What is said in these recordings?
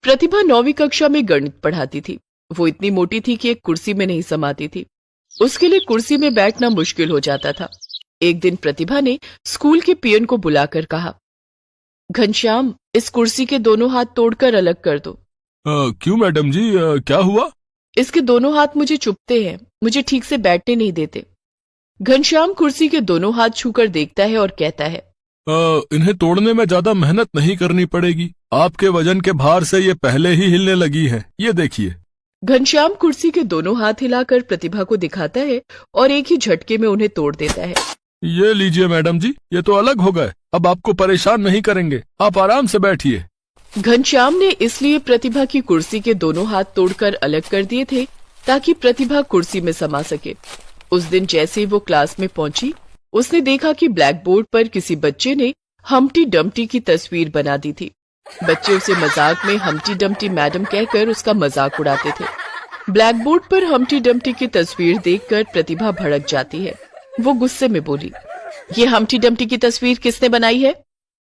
प्रतिभा 9वीं कक्षा में गणित पढ़ाती थी। वो इतनी मोटी थी कि एक कुर्सी में नहीं समाती थी। उसके लिए कुर्सी में बैठना मुश्किल हो जाता था। एक दिन प्रतिभा ने स्कूल के पियन को बुलाकर कहा, घनश्याम, इस कुर्सी के दोनों हाथ तोड़कर अलग कर दो। क्यों मैडम जी, क्या हुआ? इसके दोनों हाथ मुझे चुभते हैं, मुझे ठीक से बैठने नहीं देते। घनश्याम कुर्सी के दोनों हाथ छूकर देखता है और कहता है, इन्हें तोड़ने में ज्यादा मेहनत नहीं करनी पड़ेगी। आपके वजन के भार से ये पहले ही हिलने लगी है, ये देखिए। घनश्याम कुर्सी के दोनों हाथ हिलाकर प्रतिभा को दिखाता है और एक ही झटके में उन्हें तोड़ देता है। ये लीजिए मैडम जी, ये तो अलग हो गए। अब आपको परेशान नहीं करेंगे, आप आराम से बैठिए। घनश्याम ने इसलिए प्रतिभा की कुर्सी के दोनों हाथ तोड़कर अलग कर दिए थे ताकि प्रतिभा कुर्सी में समा सके। उस दिन जैसे ही वो क्लास में पहुंची, उसने देखा कि ब्लैक बोर्ड पर किसी बच्चे ने हम्टी डम्टी की तस्वीर बना दी थी। बच्चे उसे मजाक में हम्टी डम्टी मैडम कहकर उसका मजाक उड़ाते थे। ब्लैक बोर्ड पर हम्टी डम्टी की तस्वीर देखकर प्रतिभा भड़क जाती है। वो गुस्से में बोली, ये हम्टी डम्टी की तस्वीर किसने बनाई है?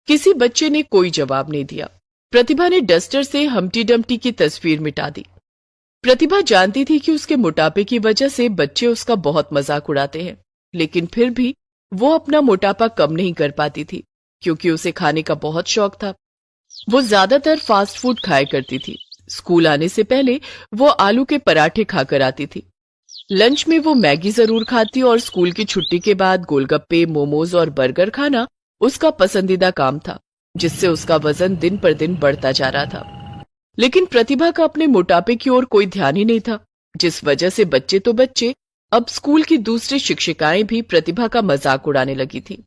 किसी बच्चे ने कोई जवाब नहीं दिया। प्रतिभा ने डस्टर से हम्टी डम्टी की तस्वीर मिटा दी। प्रतिभा जानती थी कि उसके मोटापे की वजह से बच्चे उसका बहुत मजाक उड़ाते हैं, लेकिन फिर भी वो अपना मोटापा कम नहीं कर पाती थी, क्योंकि उसे खाने का बहुत शौक था। वो ज्यादातर फास्ट फूड खाया करती थी। स्कूल आने से पहले वो आलू के पराठे खाकर आती थी। लंच में वो मैगी जरूर खाती और स्कूल की छुट्टी के बाद गोलगप्पे, मोमोज और बर्गर खाना उसका पसंदीदा काम था, जिससे उसका वजन दिन पर दिन बढ़ता जा रहा था। लेकिन प्रतिभा का अपने मोटापे की ओर कोई ध्यान ही नहीं था, जिस वजह से बच्चे तो बच्चे, अब स्कूल की दूसरी शिक्षिकाएं भी प्रतिभा का मजाक उड़ाने लगी थी।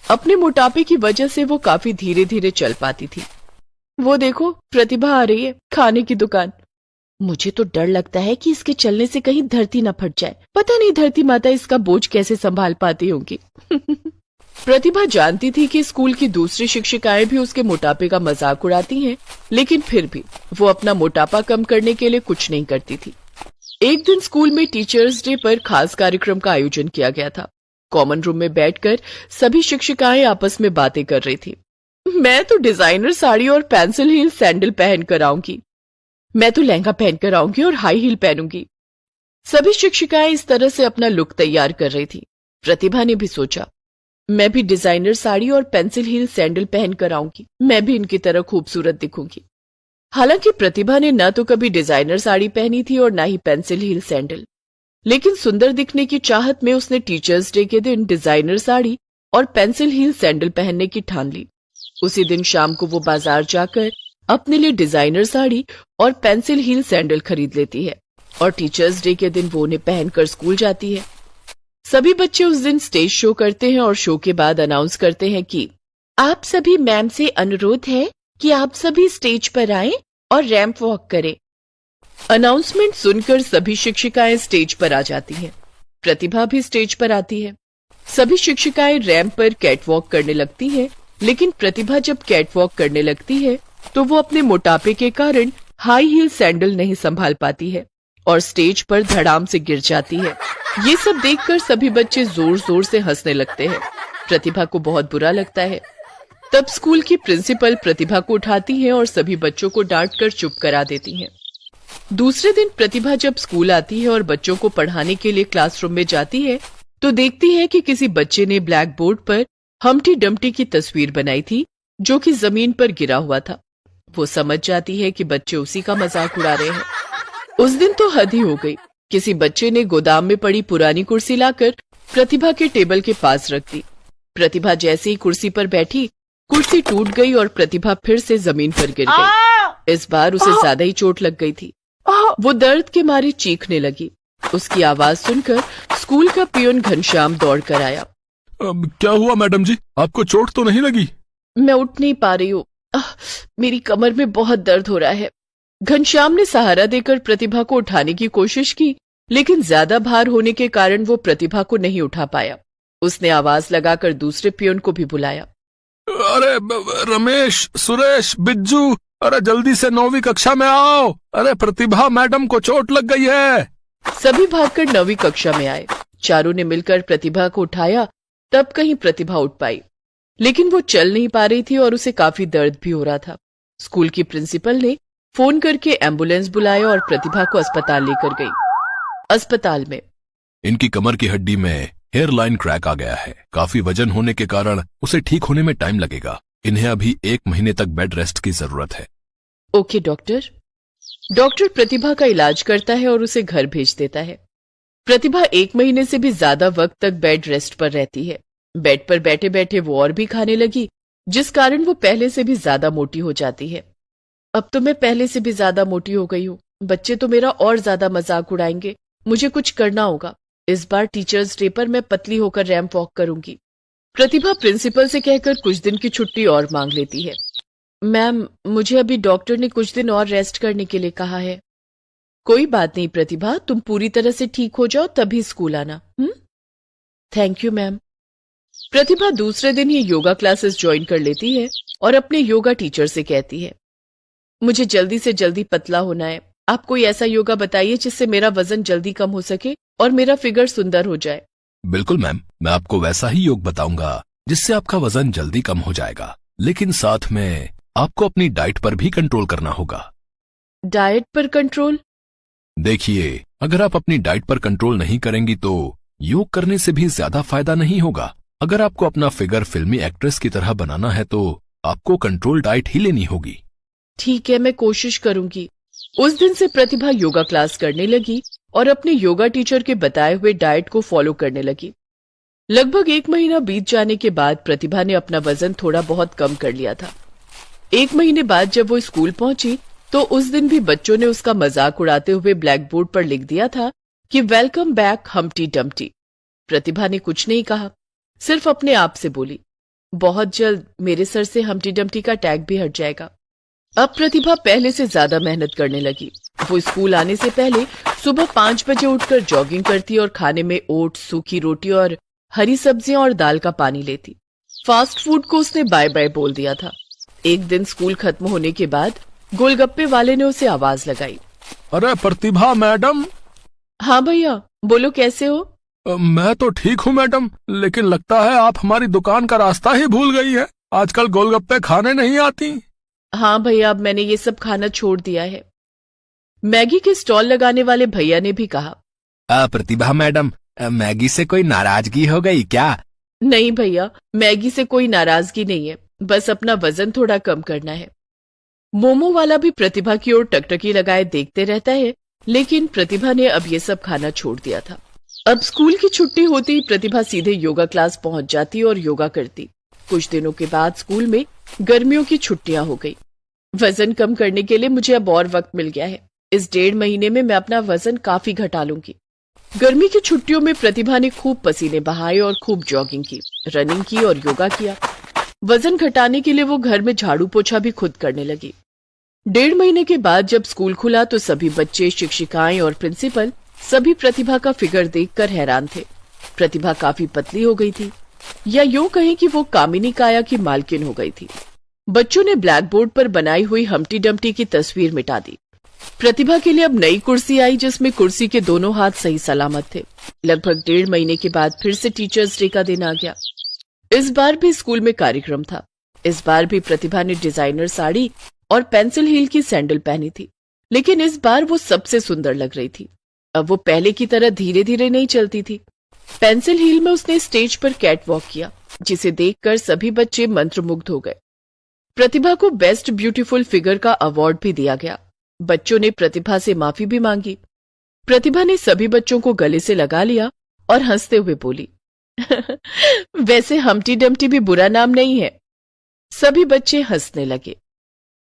अपने मोटापे की वजह से वो काफी धीरे धीरे चल पाती थी। वो देखो, प्रतिभा आ रही है, खाने की दुकान। मुझे तो डर लगता है कि इसके चलने से कहीं धरती न फट जाए। पता नहीं धरती माता इसका बोझ कैसे संभाल पाती होंगी। प्रतिभा जानती थी कि स्कूल की दूसरी शिक्षिकाएं भी उसके मोटापे का मजाक उड़ाती हैं, लेकिन फिर भी वो अपना मोटापा कम करने के लिए कुछ नहीं करती थी। एक दिन स्कूल में टीचर्स डे पर खास कार्यक्रम का आयोजन किया गया था। कॉमन रूम में बैठकर सभी शिक्षिकाएं आपस में बातें कर रही थी। मैं तो डिजाइनर साड़ी और पेंसिल हील सैंडल पहन कर आऊंगी। मैं तो लहंगा पहनकर आऊंगी और हाई हील पहनूंगी। सभी शिक्षिकाएं इस तरह से अपना लुक तैयार कर रही थी। प्रतिभा ने भी सोचा, मैं भी डिजाइनर साड़ी और पेंसिल हील सैंडल पहनकर आऊंगी, मैं भी इनकी तरह खूबसूरत दिखूंगी। हालांकि प्रतिभा ने न तो कभी डिजाइनर साड़ी पहनी थी और न ही पेंसिल हील सैंडल, लेकिन सुंदर दिखने की चाहत में उसने टीचर्स डे के दिन डिजाइनर साड़ी और पेंसिल हील सैंडल पहनने की ठान ली। उसी दिन शाम को वो बाजार जाकर अपने लिए डिजाइनर साड़ी और पेंसिल हील सैंडल खरीद लेती है और टीचर्स डे के दिन वो उन्हें पहनकर स्कूल जाती है। सभी बच्चे उस दिन स्टेज शो करते हैं और शो के बाद अनाउंस करते हैं कि आप सभी मैम से अनुरोध है कि आप सभी स्टेज पर आएं और रैंप वॉक करें। अनाउंसमेंट सुनकर सभी शिक्षिकाएं स्टेज पर आ जाती हैं। प्रतिभा भी स्टेज पर आती है। सभी शिक्षिकाएं रैंप पर कैटवॉक करने लगती हैं, लेकिन प्रतिभा जब कैटवॉक करने लगती है तो वो अपने मोटापे के कारण हाई हील सैंडल नहीं संभाल पाती है और स्टेज पर धड़ाम से गिर जाती है। ये सब देखकर सभी बच्चे जोर जोर से हंसने लगते हैं। प्रतिभा को बहुत बुरा लगता है। तब स्कूल की प्रिंसिपल प्रतिभा को उठाती है और सभी बच्चों को डांटकर चुप करा देती हैं। दूसरे दिन प्रतिभा जब स्कूल आती है और बच्चों को पढ़ाने के लिए क्लासरूम में जाती है तो देखती है कि किसी बच्चे ने ब्लैक बोर्ड पर हम्टी डम्टी की तस्वीर बनाई थी, जो कि जमीन पर गिरा हुआ था। वो समझ जाती है कि बच्चे उसी का मजाक उड़ा रहे हैं। उस दिन तो हद ही हो गई। किसी बच्चे ने गोदाम में पड़ी पुरानी कुर्सी लाकर प्रतिभा के टेबल के पास रख दी। प्रतिभा जैसे ही कुर्सी पर बैठी, कुर्सी टूट गई और प्रतिभा फिर से जमीन पर गिर गई। इस बार उसे ज्यादा ही चोट लग गई थी। वो दर्द के मारे चीखने लगी। उसकी आवाज सुनकर स्कूल का पियोन घनश्याम दौड़ कर आया। क्या हुआ मैडम जी, आपको चोट तो नहीं लगी? मैं उठ नहीं पा रही हूँ, मेरी कमर में बहुत दर्द हो रहा है। घनश्याम ने सहारा देकर प्रतिभा को उठाने की कोशिश की, लेकिन ज्यादा भार होने के कारण वो प्रतिभा को नहीं उठा पाया। उसने आवाज लगाकर दूसरे पियोन को भी बुलाया। अरे रमेश, सुरेश, बिज्जू, अरे जल्दी से 9वीं कक्षा में आओ। अरे प्रतिभा मैडम को चोट लग गई है। सभी भागकर 9वीं कक्षा में आए। चारों ने मिलकर प्रतिभा को उठाया, तब कहीं प्रतिभा उठ पाई, लेकिन वो चल नहीं पा रही थी और उसे काफी दर्द भी हो रहा था। स्कूल की प्रिंसिपल ने फोन करके एम्बुलेंस बुलाया और प्रतिभा को अस्पताल लेकर गई। अस्पताल में इनकी कमर की हड्डी में हेयर लाइन क्रैक आ गया है। काफी वजन होने के कारण उसे ठीक होने में टाइम लगेगा। इन्हें अभी 1 महीने तक बेड रेस्ट की जरूरत है। Okay doctor. डॉक्टर प्रतिभा का इलाज करता है और उसे घर भेज देता है। प्रतिभा 1 महीने से भी ज्यादा वक्त तक बेड रेस्ट पर रहती है। बेड पर बैठे बैठे वो और भी खाने लगी, जिस कारण वो पहले से भी ज्यादा मोटी हो जाती है। अब तो मैं पहले से भी ज्यादा मोटी हो गई हूँ। बच्चे तो मेरा और ज्यादा मजाक उड़ाएंगे। मुझे कुछ करना होगा। इस बार टीचर्स डे पर मैं पतली होकर रैंप वॉक करूंगी। प्रतिभा प्रिंसिपल से कहकर कुछ दिन की छुट्टी और मांग लेती है। मैम, मुझे अभी डॉक्टर ने कुछ दिन और रेस्ट करने के लिए कहा है। कोई बात नहीं प्रतिभा, तुम पूरी तरह से ठीक हो जाओ तभी स्कूल आना। Thank you ma'am. प्रतिभा दूसरे दिन ही योगा क्लासेस ज्वाइन कर लेती है और अपने योगा टीचर से कहती है, मुझे जल्दी से जल्दी पतला होना है। आप कोई ऐसा योगा बताइए जिससे मेरा वजन जल्दी कम हो सके और मेरा फिगर सुंदर हो जाए। बिल्कुल मैम, मैं आपको वैसा ही योग बताऊंगा जिससे आपका वजन जल्दी कम हो जाएगा, लेकिन साथ में आपको अपनी डाइट पर भी कंट्रोल करना होगा। डाइट पर कंट्रोल? देखिए, अगर आप अपनी डाइट पर कंट्रोल नहीं करेंगी तो योग करने से भी ज्यादा फायदा नहीं होगा। अगर आपको अपना फिगर फिल्मी एक्ट्रेस की तरह बनाना है तो आपको कंट्रोल डाइट ही लेनी होगी। ठीक है, मैं कोशिश करूंगी। उस दिन से प्रतिभा योगा क्लास करने लगी और अपने योगा टीचर के बताए हुए डाइट को फॉलो करने लगी। लगभग 1 महीना बीत जाने के बाद प्रतिभा ने अपना वजन थोड़ा बहुत कम कर लिया था। 1 महीने बाद जब वो स्कूल पहुंची तो उस दिन भी बच्चों ने उसका मजाक उड़ाते हुए ब्लैक बोर्ड पर लिख दिया था कि वेलकम बैक हम्टी डम्टी। प्रतिभा ने कुछ नहीं कहा, सिर्फ अपने आप से बोली, बहुत जल्द मेरे सर से हम्टी डम्टी का टैग भी हट जाएगा। अब प्रतिभा पहले से ज्यादा मेहनत करने लगी। वो स्कूल आने से पहले सुबह 5 बजे उठकर जॉगिंग करती और खाने में ओट्स, सूखी रोटी और हरी सब्जियां और दाल का पानी लेती। फास्ट फूड को उसने बाय बाय बोल दिया था। एक दिन स्कूल खत्म होने के बाद गोलगप्पे वाले ने उसे आवाज लगाई, अरे प्रतिभा मैडम। हाँ भैया, बोलो कैसे हो? मैं तो ठीक हूँ मैडम, लेकिन लगता है आप हमारी दुकान का रास्ता ही भूल गई है। आजकल गोलगप्पे खाने नहीं आती। हाँ भैया, अब मैंने ये सब खाना छोड़ दिया है। मैगी के स्टॉल लगाने वाले भैया ने भी कहा, प्रतिभा मैडम, मैगी से कोई नाराजगी हो गई क्या? नहीं भैया, मैगी से कोई नाराजगी नहीं है, बस अपना वजन थोड़ा कम करना है। मोमो वाला भी प्रतिभा की ओर टकटकी लगाए देखते रहता है, लेकिन प्रतिभा ने अब ये सब खाना छोड़ दिया था। अब स्कूल की छुट्टी होती ही प्रतिभा सीधे योगा क्लास पहुंच जाती और योगा करती। कुछ दिनों के बाद स्कूल में गर्मियों की छुट्टियां हो गई। वजन कम करने के लिए मुझे अब और वक्त मिल गया है। इस 1.5 महीने में मैं अपना वजन काफी घटा लूंगी। गर्मी की छुट्टियों में प्रतिभा ने खूब पसीने बहाए और खूब जॉगिंग की, रनिंग की और योगा किया। वजन घटाने के लिए वो घर में झाड़ू पोछा भी खुद करने लगी। 1.5 महीने के बाद जब स्कूल खुला तो सभी बच्चे, शिक्षिकाएं और प्रिंसिपल सभी प्रतिभा का फिगर देखकर हैरान थे। प्रतिभा काफी पतली हो गई थी, या यूं कहें कि वो कामिनी काया की मालकिन हो गई थी। बच्चों ने ब्लैक बोर्ड पर बनाई हुई हम्टी डम्टी की तस्वीर मिटा दी। प्रतिभा के लिए अब नई कुर्सी आई जिसमें कुर्सी के दोनों हाथ सही सलामत थे। लगभग 1.5 महीने के बाद फिर से टीचर्स डे का दिन आ गया। इस बार भी स्कूल में कार्यक्रम था। इस बार भी प्रतिभा ने डिजाइनर साड़ी और पेंसिल हील की सैंडल पहनी थी, लेकिन इस बार वो सबसे सुंदर लग रही थी। अब वो पहले की तरह धीरे धीरे नहीं चलती थी। पेंसिल हील में उसने स्टेज पर कैट वॉक किया, जिसे देखकर सभी बच्चे मंत्रमुग्ध हो गए। प्रतिभा को बेस्ट ब्यूटीफुल फिगर का अवार्ड भी दिया गया। बच्चों ने प्रतिभा से माफी भी मांगी। प्रतिभा ने सभी बच्चों को गले से लगा लिया और हंसते हुए बोली, वैसे हम्टी डम्टी भी बुरा नाम नहीं है। सभी बच्चे हंसने लगे।